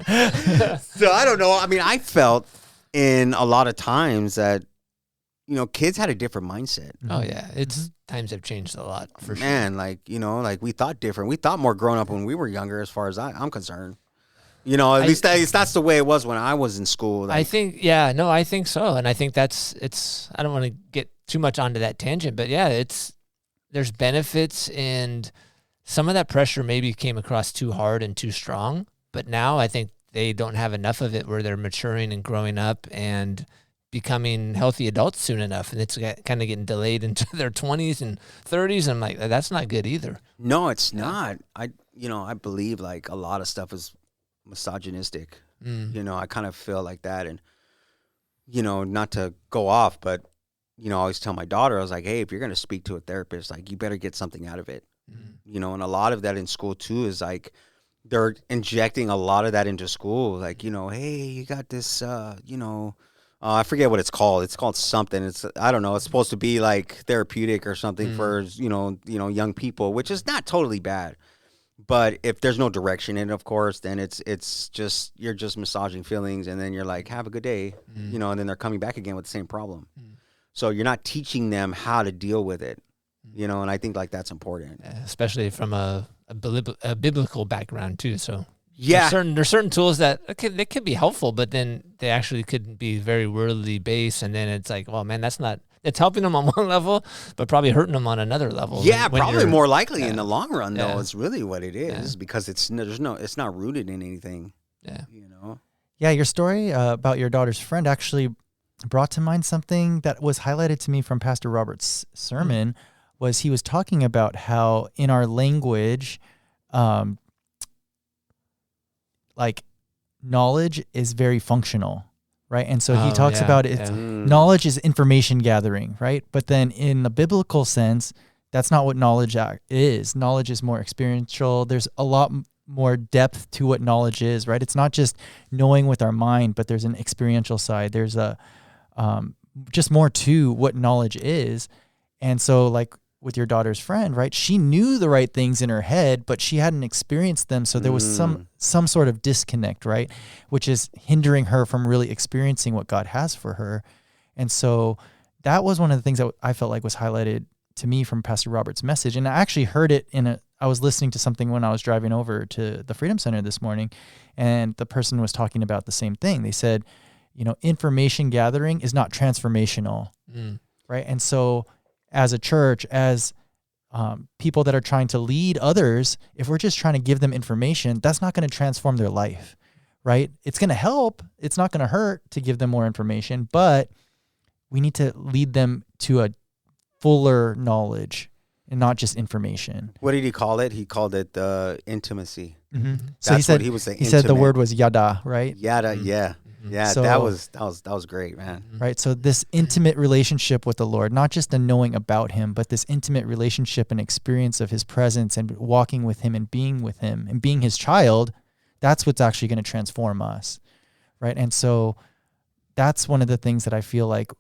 I don't know. I mean, I felt in a lot of times that, you know, kids had a different mindset. Oh yeah, times have changed a lot for sure. Man, like, you know, like we thought different. We thought more grown up when we were younger, as far as I'm concerned. You know, at least that's the way it was when I was in school. Like, I think so, and I think it's. I don't want to get too much onto that tangent, but yeah, there's benefits, and some of that pressure maybe came across too hard and too strong. But now I think they don't have enough of it where they're maturing and growing up and becoming healthy adults soon enough, and it's kind of getting delayed into their 20s and 30s. And I'm like, that's not good either. No, it's not. I believe like a lot of stuff is misogynistic. You know, I kind of feel like that, and you know, not to go off, but you know, I always tell my daughter, I was like, hey, if you're going to speak to a therapist, like you better get something out of it. You know, and a lot of that in school too is like they're injecting a lot of that into school, like, you know, hey, you got this, you know. I forget what it's called. It's called something. I don't know. It's supposed to be like therapeutic or something for, you know, young people, which is not totally bad. But if there's no direction in it, of course, then it's just, you're just massaging feelings, and then you're like, have a good day, you know, and then they're coming back again with the same problem. So you're not teaching them how to deal with it, you know, and I think like that's important. Especially from a biblical background too. So Yeah. There's certain tools that they could be helpful, but then they actually could be very worldly based. And then it's like, well, man, it's helping them on one level, but probably hurting them on another level. Yeah, probably more likely in the long run, though. Yeah. It's really what it is because it's not rooted in anything. Yeah. Yeah, your story about your daughter's friend actually brought to mind something that was highlighted to me from Pastor Robert's sermon. Was he was talking about how in our language, like knowledge is very functional, right? And so he talks about it. Knowledge is information gathering, right? But then in the biblical sense, that's not what knowledge is. Knowledge is more experiential. There's a lot more depth to what knowledge is, right? It's not just knowing with our mind, but there's an experiential side. There's a just more to what knowledge is. And so like with your daughter's friend, right? She knew the right things in her head, but she hadn't experienced them. So there was some sort of disconnect, right? Which is hindering her from really experiencing what God has for her. And so that was one of the things that I felt like was highlighted to me from Pastor Robert's message. And I actually heard it I was listening to something when I was driving over to the Freedom Center this morning, and the person was talking about the same thing. They said, information gathering is not transformational, right? And so as a church, as people that are trying to lead others, if we're just trying to give them information, that's not going to transform their life, right? It's going to help. It's not going to hurt to give them more information, but we need to lead them to a fuller knowledge and not just information. What did he call it? He called it intimacy. Mm-hmm. So he said, what he was saying. He said the word was yada, right? Yada, yeah. Yeah, so, that was great, man. Right. So this intimate relationship with the Lord, not just a knowing about him, but this intimate relationship and experience of his presence and walking with him and being with him and being his child, that's what's actually going to transform us. Right. And so that's one of the things that I feel like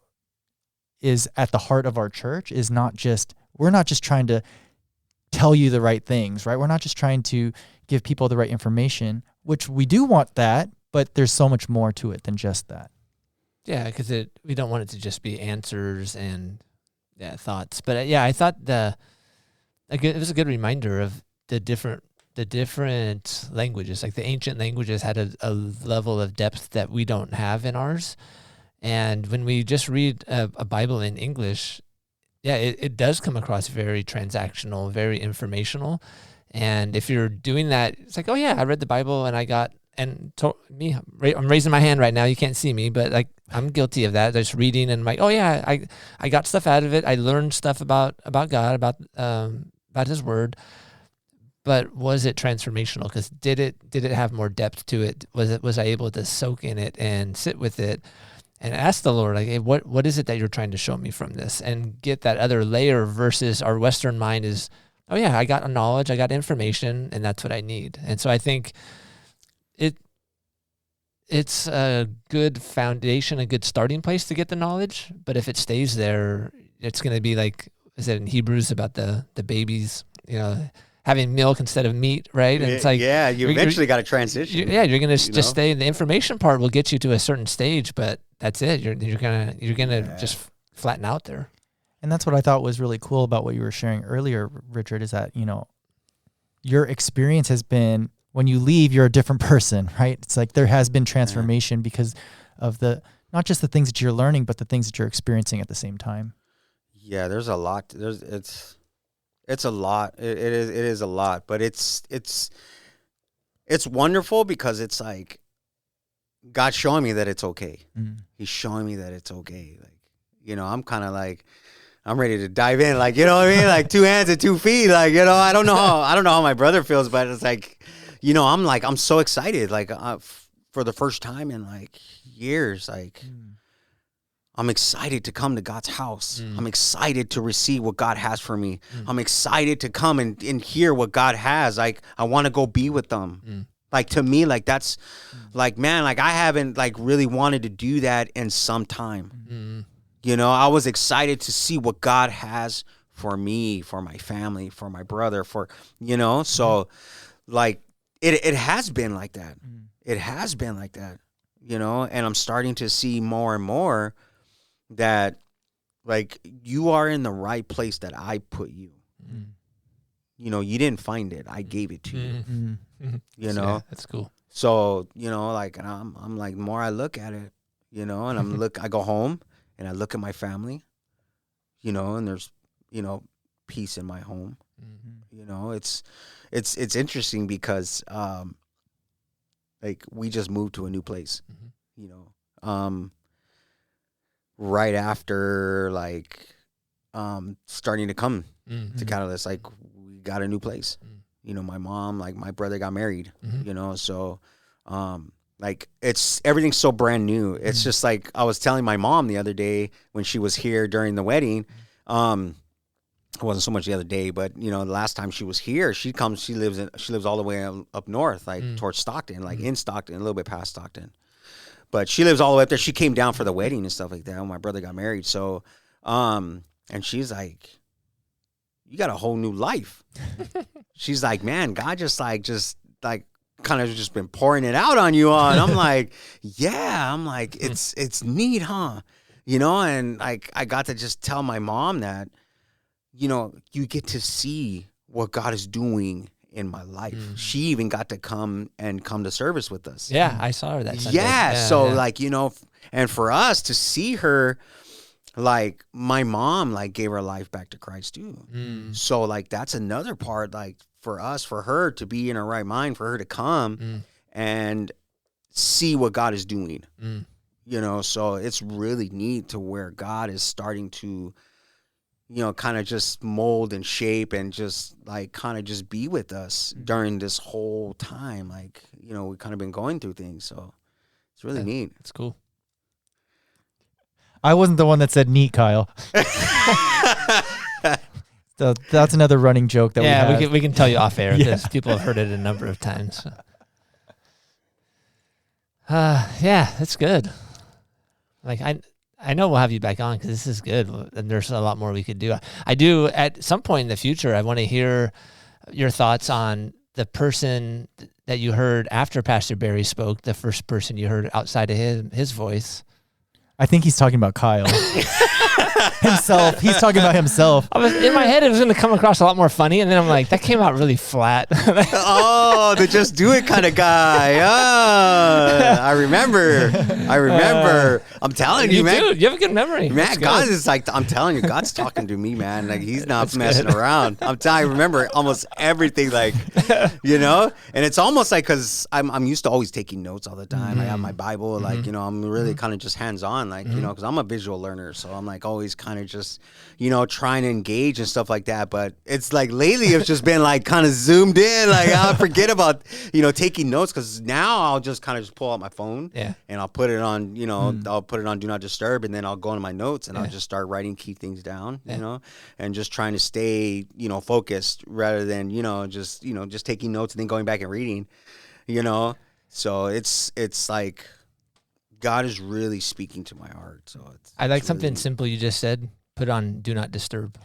is at the heart of our church is we're not just trying to tell you the right things, right? We're not just trying to give people the right information, which we do want that, but there's so much more to it than just that. Yeah, because we don't want it to just be answers and thoughts. But I thought it was a good reminder of the different languages. Like the ancient languages had a level of depth that we don't have in ours. And when we just read a Bible in English, it does come across very transactional, very informational. And if you're doing that, it's like, oh yeah, I read the Bible and I got, I'm raising my hand right now. You can't see me, but like I'm guilty of that. Just reading and I'm like, oh yeah, I got stuff out of it. I learned stuff about God, about His Word. But was it transformational? Because did it have more depth to it? Was I able to soak in it and sit with it and ask the Lord, like, hey, what is it that you're trying to show me from this? And get that other layer versus our Western mind is, oh yeah, I got knowledge, I got information, and that's what I need. And so I think it's a good foundation, a good starting place to get the knowledge. But if it stays there, it's going to be like, is it in Hebrews about the babies, having milk instead of meat, right? And it's like, yeah, you eventually got to transition. You're going to just stay. The information part will get you to a certain stage, but that's it. You're gonna just flatten out there. And that's what I thought was really cool about what you were sharing earlier, Richard, is that, your experience has been, when you leave, you're a different person, right? It's like there has been transformation because of not just the things that you're learning, but the things that you're experiencing at the same time. Yeah, there's a lot. It's a lot. It is a lot, but it's wonderful because it's like God's showing me that it's okay. Mm. He's showing me that it's okay. Like, I'm kind of like, I'm ready to dive in, like, you know what I mean? Like 2 hands and 2 feet. Like, I don't know how my brother feels, but it's like, I'm so excited. Like, for the first time in like years, like, I'm excited to come to God's house. I'm excited to receive what God has for me. I'm excited to come and hear what God has. Like, I want to go be with them. Like, to me, like, that's like, man, like, I haven't like really wanted to do that in some time. I was excited to see what God has for me, for my family, for my brother, so like it has been like that. It has been like that, and I'm starting to see more and more that like you are in the right place that I put you. you didn't find it. I gave it to you. Mm-hmm. You know, yeah, that's cool. So, like, and I'm like, the more I look at it, and I go home and I look at my family, and there's, peace in my home. Mm-hmm. It's interesting because, like, we just moved to a new place, right after, like, starting to come to Catalyst, like, we got a new place. My mom, like, my brother got married, so, like, everything's so brand new. It's just like I was telling my mom the other day when she was here during the wedding. It wasn't so much the other day, but the last time she was here, she lives all the way up north, like towards Stockton, like in Stockton, a little bit past Stockton. But she lives all the way up there. She came down for the wedding and stuff like that when my brother got married. So, and she's like, you got a whole new life. She's like, man, God just kind of just been pouring it out on you all. And I'm like, yeah. I'm like, it's neat, huh? And like, I got to just tell my mom that, you get to see what God is doing in my life. She even got to come to service with us. Yeah, I saw her that Sunday. Yeah, so like, and for us to see her, like, my mom, like, gave her life back to Christ too. So, like, that's another part, like, for her to be in her right mind, for her to come and see what God is doing. So it's really neat to where God is starting to, kind of just mold and shape and just, like, kind of just be with us during this whole time. Like, we've kind of been going through things. So it's really neat. It's cool. I wasn't the one that said neat, Kyle. So that's another running joke that we have. We can tell you off air because people have heard it a number of times. So. That's good. Like, I know we'll have you back on because this is good, and there's a lot more we could do. I do at some point in the future. I want to hear your thoughts on the person that you heard after Pastor Barry spoke. The first person you heard outside of his voice. I think he's talking about Kyle. Himself. He's talking about himself. In my head, it was going to come across a lot more funny, and then I'm like, that came out really flat. Oh, the just do it kind of guy. I remember. I'm telling you, man. Dude, you have a good memory. Man, God is like, I'm telling you, God's talking to me, man. Like, he's not messing around. I'm telling you, I remember almost everything, like, and it's almost like, because I'm used to always taking notes all the time. I have my Bible, like, I'm really kind of just hands-on, like, because I'm a visual learner, so I'm like always kind of just, trying to engage and stuff like that. But it's like lately it's just been like kind of zoomed in, like I forget about, taking notes, because now I'll just kind of just pull out my phone and I'll put it on, I'll put it on Do Not Disturb, and then I'll go into my notes and I'll just start writing key things down, and just trying to stay, focused rather than, just taking notes and then going back and reading, so it's like God is really speaking to my heart. So I like something really simple you just said. Put on Do Not Disturb.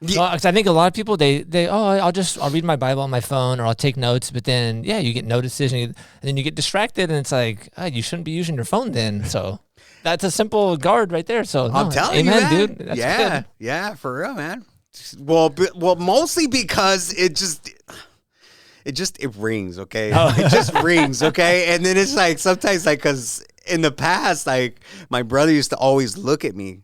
Yeah. Because I think a lot of people they I'll read my Bible on my phone, or I'll take notes. But then you get notices and then you get distracted, and it's like, you shouldn't be using your phone then. So that's a simple guard right there. So I'm telling amen, you, man. Dude. That's good. Yeah, for real, man. Well, mostly because it rings, okay? It just rings, okay? And then it's like sometimes, like, because in the past, like, my brother used to always look at me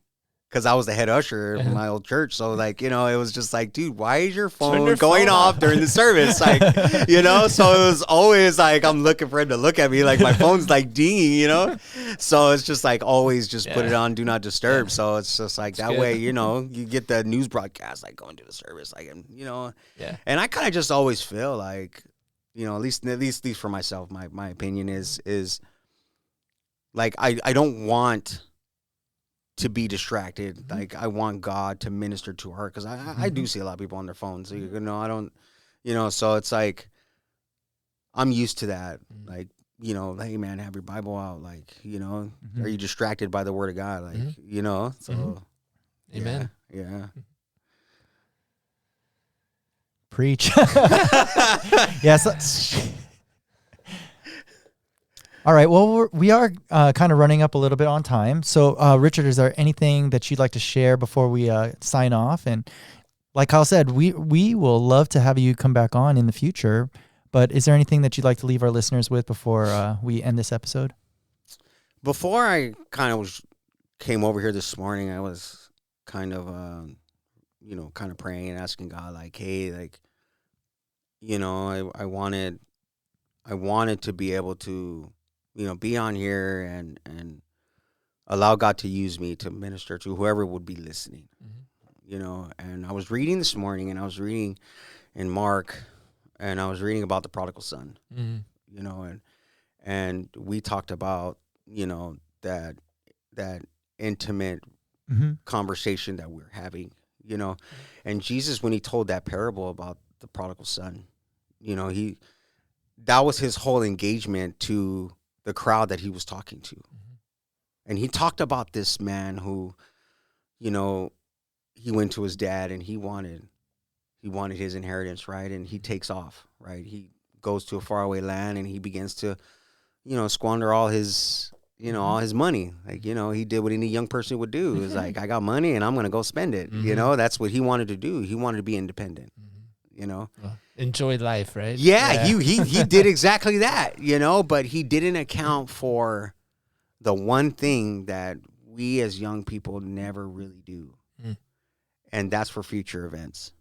because I was the head usher in my old church. So, like, it was just like, dude, why is your phone going off during the service? Like, so it was always like, I'm looking for him to look at me, like my phone's like dinging, So it's just like always just put it on Do Not Disturb. So it's just like that way, you get the news broadcast, like going to the service, like, and, and I kind of just always feel like, at least for myself, my opinion is like, I don't want to be distracted. Like, I want God to minister to her, because I do see a lot of people on their phones. So, I don't, so it's like, I'm used to that. Like, hey, man, have your Bible out. Like, are you distracted by the word of God? Like, so. Amen. Yeah. Preach. Yes. All right. Well, we are kind of running up a little bit on time. So, Richard, is there anything that you'd like to share before we sign off? And like Kyle said, we will love to have you come back on in the future. But is there anything that you'd like to leave our listeners with before we end this episode? Before I came over here this morning, I was kind of, kind of praying and asking God, like, hey, like, I wanted to be able to, be on here and allow God to use me to minister to whoever would be listening, and I was reading this morning, and I was reading in Mark, and I was reading about the prodigal son, and we talked about, that intimate conversation that we're having, and Jesus, when he told that parable about the prodigal son, that was his whole engagement to the crowd that he was talking to. And he talked about this man who, he went to his dad and he wanted his inheritance, right? And he takes off, right? He goes to a faraway land and he begins to, squander all his, all his money. Like, he did what any young person would do. It was like, I got money and I'm going to go spend it. That's what he wanted to do. He wanted to be independent, Well, enjoy life, right? Yeah. He did exactly that, but he didn't account for the one thing that we as young people never really do. And that's for future events.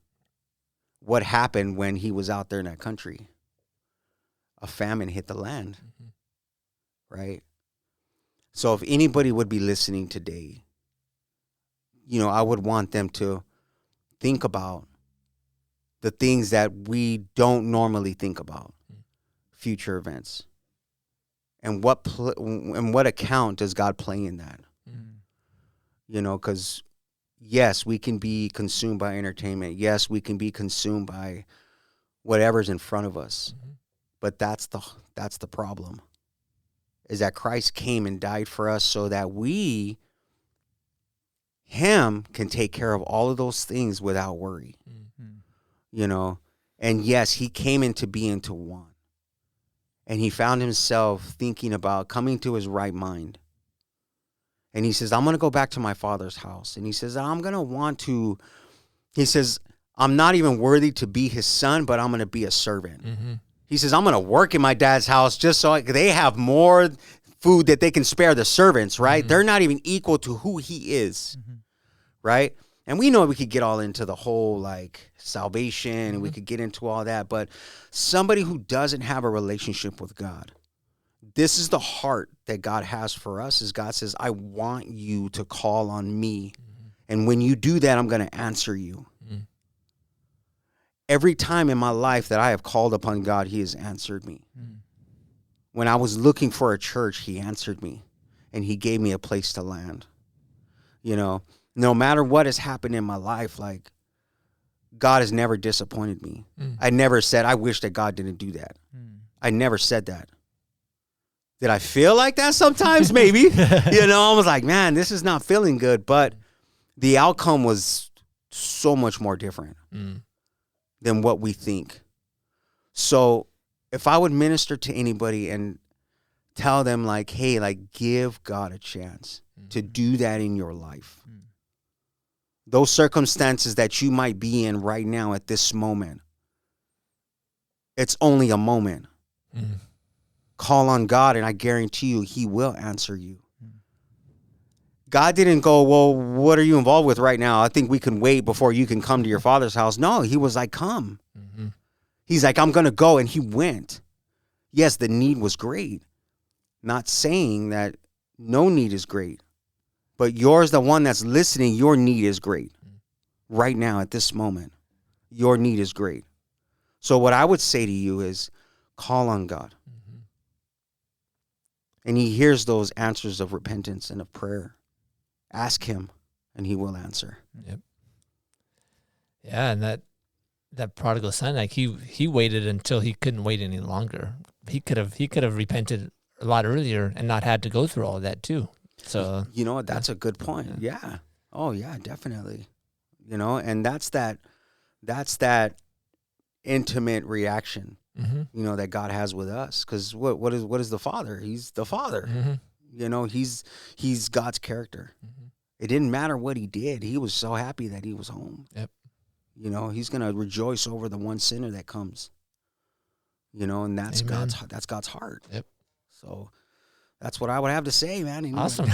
What happened when he was out there in that country? A famine hit the land, right? So if anybody would be listening today, I would want them to think about the things that we don't normally think about, future events. And what account does God play in that? Because yes, we can be consumed by entertainment. Yes, we can be consumed by whatever's in front of us. But that's the problem, is that Christ came and died for us so that him can take care of all of those things without worry. And yes, he came into being to one. And he found himself thinking about coming to his right mind. And he says, I'm going to go back to my father's house. And he says, I'm not even worthy to be his son, but I'm going to be a servant. He says, I'm going to work in my dad's house just so they have more food that they can spare the servants, right? They're not even equal to who he is, right? And we know we could get all into the whole like salvation and we could get into all that, but somebody who doesn't have a relationship with God, this is the heart that God has for us, is God says, I want you to call on me. And when you do that, I'm going to answer you. Every time in my life that I have called upon God, he has answered me. When I was looking for a church, he answered me and he gave me a place to land. No matter what has happened in my life, like God has never disappointed me. I never said, I wish that God didn't do that. I never said that. Did I feel like that sometimes? Maybe. I was like, man, this is not feeling good. But the outcome was so much more different than what we think. So if I would minister to anybody and tell them like, hey, like give God a chance to do that in your life. Those circumstances that you might be in right now at this moment, it's only a moment. Call on God, and I guarantee you, he will answer you. God didn't go, well, what are you involved with right now? I think we can wait before you can come to your father's house. No, he was like, come. He's like, I'm going to go. And he went. Yes, the need was great. Not saying that no need is great. But yours, the one that's listening, your need is great. Right now, at this moment, your need is great. So what I would say to you is call on God. And he hears those answers of repentance and of prayer. Ask him, and he will answer. Yep. Yeah, and that prodigal son, like he waited until he couldn't wait any longer. He could have repented a lot earlier and not had to go through all of that too. So you know what? That's a good point. Yeah. Oh yeah, definitely. And that's that intimate reaction. That God has with us, because what is the Father? He's the Father. He's God's character. It didn't matter what he did. He was so happy that he was home. Yep. You know, he's going to rejoice over the one sinner that comes. You know, and that's God's heart. Yep. So that's what I would have to say, man. Anyway. Awesome.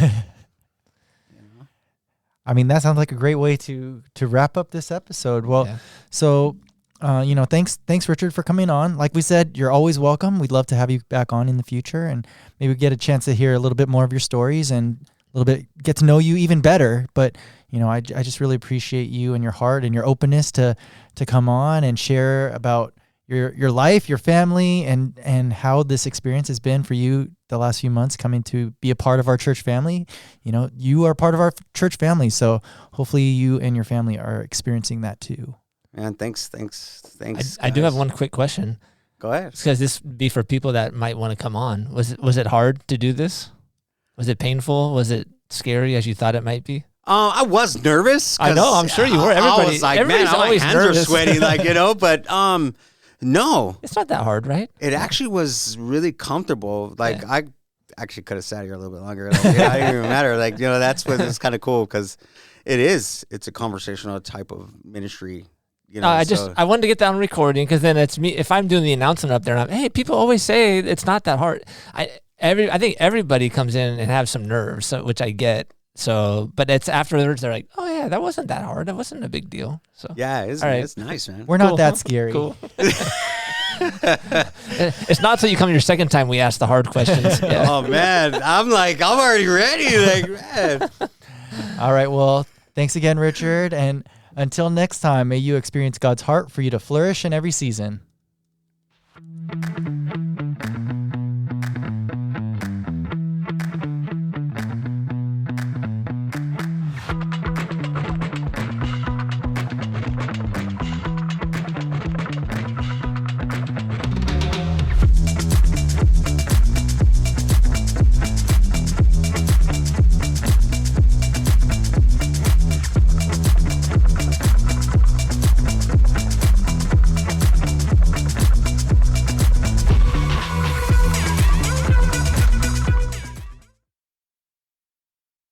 I mean, that sounds like a great way to wrap up this episode. Well, so thanks Richard for coming on. Like we said, you're always welcome. We'd love to have you back on in the future, and maybe get a chance to hear a little bit more of your stories and a little bit get to know you even better. But I just really appreciate you and your heart and your openness to come on and share about your life, your family, and how this experience has been for you the last few months coming to be a part of our church family. You are part of our church family, so hopefully you and your family are experiencing that too. Man, thanks. I do have one quick question. Go ahead. Because this would be for people that might want to come on. Was it hard to do this? Was it painful? Was it scary as you thought it might be? I was nervous. I know. I'm sure you were. I was like, man, my hands nervous. Are sweaty, but no. It's not that hard, right? It actually was really comfortable. Like, I actually could have sat here a little bit longer. Like, it didn't even matter. Like, that's what it's kind of cool because it's a conversational type of ministry. I wanted to get that on recording because then it's me. If I'm doing the announcement up there, hey, people always say it's not that hard. I think everybody comes in and have some nerves, which I get. So, but it's afterwards they're like, oh yeah, that wasn't that hard. That wasn't a big deal. So yeah, it's nice, man. We're not that scary. Cool. It's not till you come your second time we ask the hard questions. Yeah. Oh man, I'm already ready. Like, man. All right. Well, thanks again, Richard. And until next time, may you experience God's heart for you to flourish in every season.